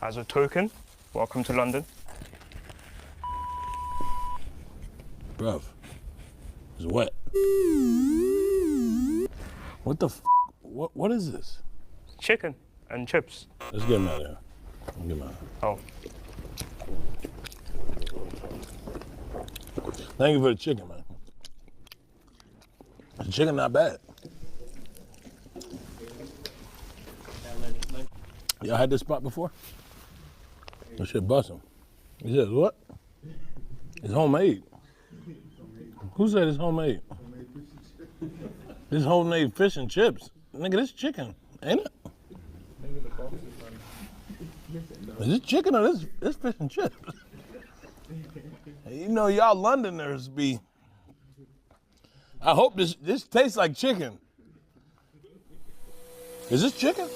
As a token, welcome to London. Bruv, it's wet. What the f? What is this? Chicken and chips. Let's get him out of here. Get him out. Oh, Thank you for the chicken, man. The chicken not bad. Y'all had this spot before? That shit bustin'. He says what? It's homemade. Who said it's homemade? This homemade fish and chips. Nigga, this chicken, ain't it? Is this chicken or this fish and chips? You know, y'all Londoners be. I hope this tastes like chicken. Is this chicken?